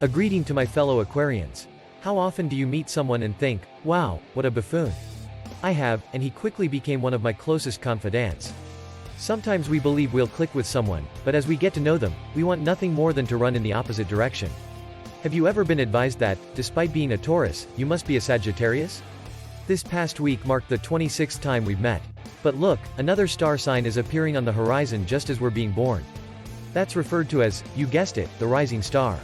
A greeting to my fellow Aquarians. How often do you meet someone and think, wow, what a buffoon? I have, and he quickly became one of my closest confidants. Sometimes we believe we'll click with someone, but as we get to know them, we want nothing more than to run in the opposite direction. Have you ever been advised that, despite being a Taurus, you must be a Sagittarius? This past week marked the 26th time we've met. But look, another star sign is appearing on the horizon just as we're being born. That's referred to as, you guessed it, the rising star.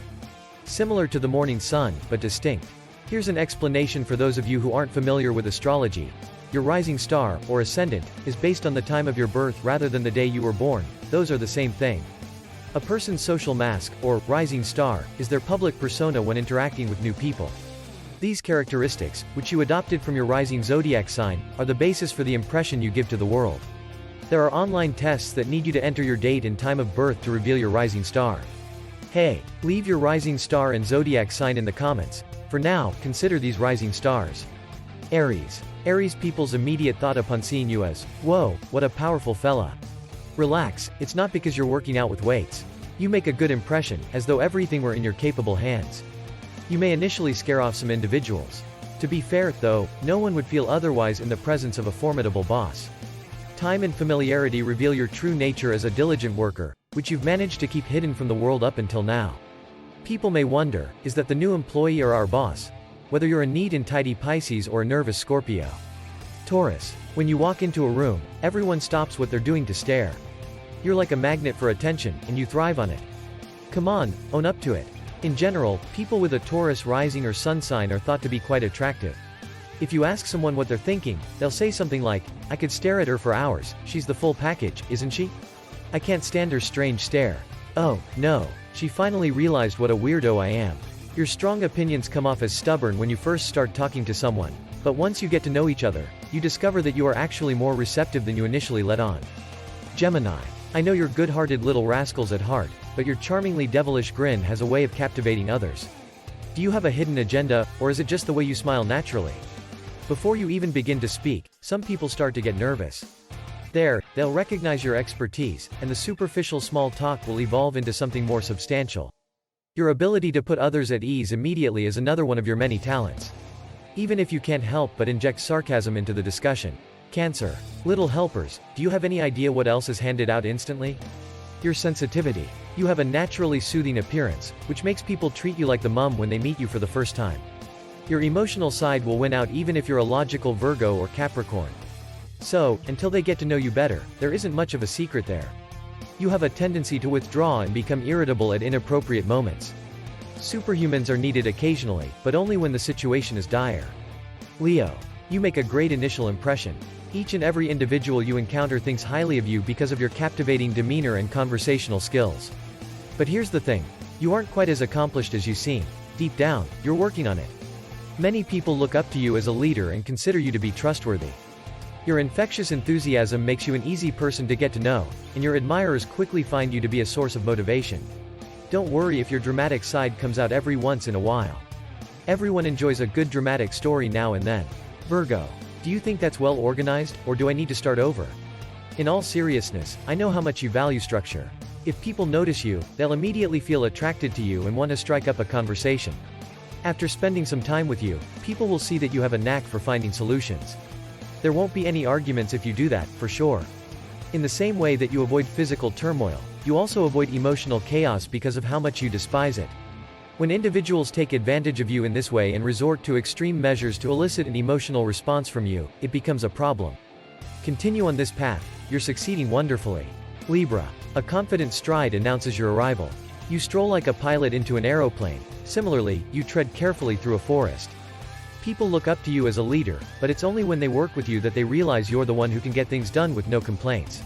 Similar to the morning sun, but distinct. Here's an explanation for those of you who aren't familiar with astrology. Your rising star, or ascendant, is based on the time of your birth rather than the day you were born. Those are the same thing. A person's social mask, or rising star, is their public persona when interacting with new people. These characteristics, which you adopted from your rising zodiac sign, are the basis for the impression you give to the world. There are online tests that need you to enter your date and time of birth to reveal your rising star. Hey, leave your rising star and zodiac sign in the comments. For now, consider these rising stars. Aries. Aries people's immediate thought upon seeing you is, whoa, what a powerful fella. Relax, it's not because you're working out with weights. You make a good impression, as though everything were in your capable hands. You may initially scare off some individuals. To be fair, though, no one would feel otherwise in the presence of a formidable boss. Time and familiarity reveal your true nature as a diligent worker, which you've managed to keep hidden from the world up until now. People may wonder, is that the new employee or our boss? Whether you're a neat and tidy Pisces or a nervous Scorpio. Taurus. When you walk into a room, everyone stops what they're doing to stare. You're like a magnet for attention, and you thrive on it. Come on, own up to it. In general, people with a Taurus rising or sun sign are thought to be quite attractive. If you ask someone what they're thinking, they'll say something like, I could stare at her for hours, she's the full package, isn't she? I can't stand her strange stare. Oh, no, she finally realized what a weirdo I am. Your strong opinions come off as stubborn when you first start talking to someone, but once you get to know each other, you discover that you are actually more receptive than you initially let on. Gemini. I know you're good-hearted little rascals at heart, but your charmingly devilish grin has a way of captivating others. Do you have a hidden agenda, or is it just the way you smile naturally? Before you even begin to speak, some people start to get nervous. They'll recognize your expertise, and the superficial small talk will evolve into something more substantial. Your ability to put others at ease immediately is another one of your many talents. Even if you can't help but inject sarcasm into the discussion. Cancer. Little helpers, do you have any idea what else is handed out instantly? Your sensitivity. You have a naturally soothing appearance, which makes people treat you like the mum when they meet you for the first time. Your emotional side will win out even if you're a logical Virgo or Capricorn. So, until they get to know you better, there isn't much of a secret there. You have a tendency to withdraw and become irritable at inappropriate moments. Superhumans are needed occasionally, but only when the situation is dire. Leo. You make a great initial impression. Each and every individual you encounter thinks highly of you because of your captivating demeanor and conversational skills. But here's the thing. You aren't quite as accomplished as you seem. Deep down, you're working on it. Many people look up to you as a leader and consider you to be trustworthy. Your infectious enthusiasm makes you an easy person to get to know, and your admirers quickly find you to be a source of motivation. Don't worry if your dramatic side comes out every once in a while. Everyone enjoys a good dramatic story now and then. Virgo. Do you think that's well organized, or do I need to start over? In all seriousness, I know how much you value structure. If people notice you, they'll immediately feel attracted to you and want to strike up a conversation. After spending some time with you, people will see that you have a knack for finding solutions. There won't be any arguments if you do that, for sure. In the same way that you avoid physical turmoil, you also avoid emotional chaos because of how much you despise it. When individuals take advantage of you in this way and resort to extreme measures to elicit an emotional response from you, it becomes a problem. Continue on this path, you're succeeding wonderfully. Libra. A confident stride announces your arrival. You stroll like a pilot into an aeroplane. Similarly, you tread carefully through a forest. People look up to you as a leader, but it's only when they work with you that they realize you're the one who can get things done with no complaints.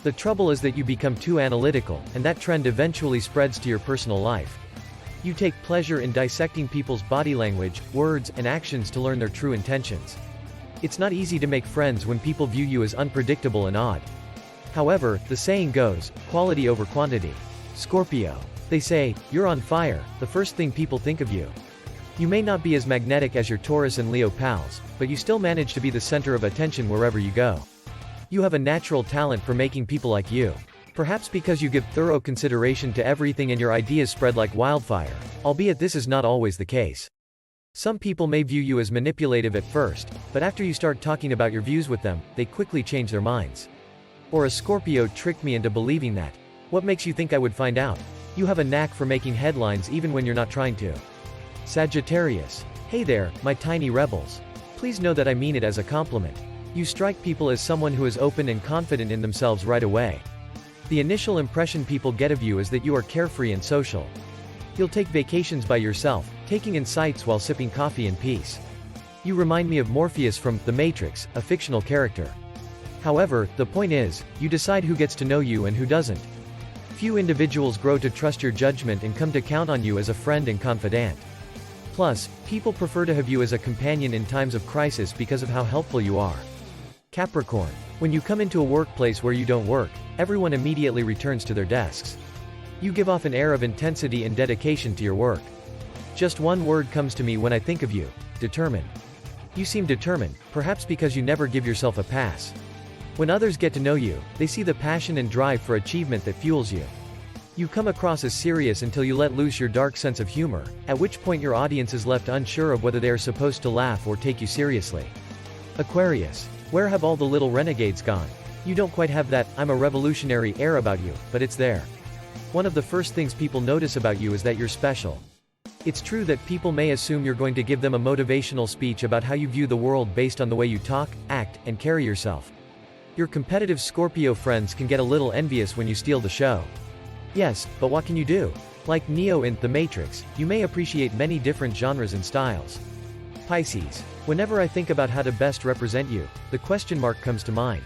The trouble is that you become too analytical, and that trend eventually spreads to your personal life. You take pleasure in dissecting people's body language, words, and actions to learn their true intentions. It's not easy to make friends when people view you as unpredictable and odd. However, the saying goes, quality over quantity. Scorpio. They say, you're on fire, the first thing people think of you. You may not be as magnetic as your Taurus and Leo pals, but you still manage to be the center of attention wherever you go. You have a natural talent for making people like you. Perhaps because you give thorough consideration to everything and your ideas spread like wildfire, albeit this is not always the case. Some people may view you as manipulative at first, but after you start talking about your views with them, they quickly change their minds. Or a Scorpio tricked me into believing that. What makes you think I would find out? You have a knack for making headlines even when you're not trying to. Sagittarius. Hey there, my tiny rebels. Please know that I mean it as a compliment. You strike people as someone who is open and confident in themselves right away. The initial impression people get of you is that you are carefree and social. You'll take vacations by yourself, taking in sights while sipping coffee in peace. You remind me of Morpheus from The Matrix, a fictional character. However, the point is, you decide who gets to know you and who doesn't. Few individuals grow to trust your judgment and come to count on you as a friend and confidant. Plus, people prefer to have you as a companion in times of crisis because of how helpful you are. Capricorn. When you come into a workplace where you don't work, everyone immediately returns to their desks. You give off an air of intensity and dedication to your work. Just one word comes to me when I think of you: determined. You seem determined, perhaps because you never give yourself a pass. When others get to know you, they see the passion and drive for achievement that fuels you. You come across as serious until you let loose your dark sense of humor, at which point your audience is left unsure of whether they are supposed to laugh or take you seriously. Aquarius. Where have all the little renegades gone? You don't quite have that "I'm a revolutionary" air about you, but it's there. One of the first things people notice about you is that you're special. It's true that people may assume you're going to give them a motivational speech about how you view the world based on the way you talk, act, and carry yourself. Your competitive Scorpio friends can get a little envious when you steal the show. Yes, but what can you do? Like Neo in The Matrix, you may appreciate many different genres and styles. Pisces. Whenever I think about how to best represent you, the question mark comes to mind.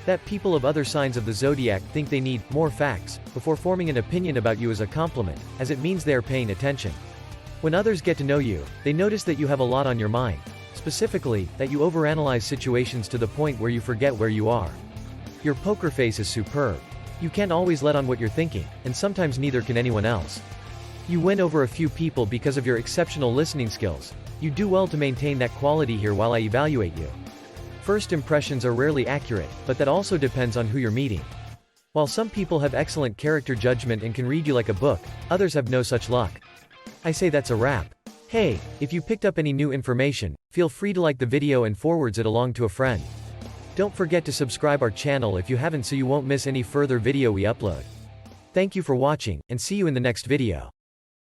That people of other signs of the zodiac think they need more facts before forming an opinion about you is a compliment, as it means they are paying attention. When others get to know you, they notice that you have a lot on your mind. Specifically, that you overanalyze situations to the point where you forget where you are. Your poker face is superb. You can't always let on what you're thinking, and sometimes neither can anyone else. You win over a few people because of your exceptional listening skills. You do well to maintain that quality here while I evaluate you. First impressions are rarely accurate, but that also depends on who you're meeting. While some people have excellent character judgment and can read you like a book, others have no such luck. I say that's a wrap. Hey, if you picked up any new information, feel free to like the video and forwards it along to a friend. Don't forget to subscribe our channel if you haven't so you won't miss any further video we upload. Thank you for watching, and see you in the next video.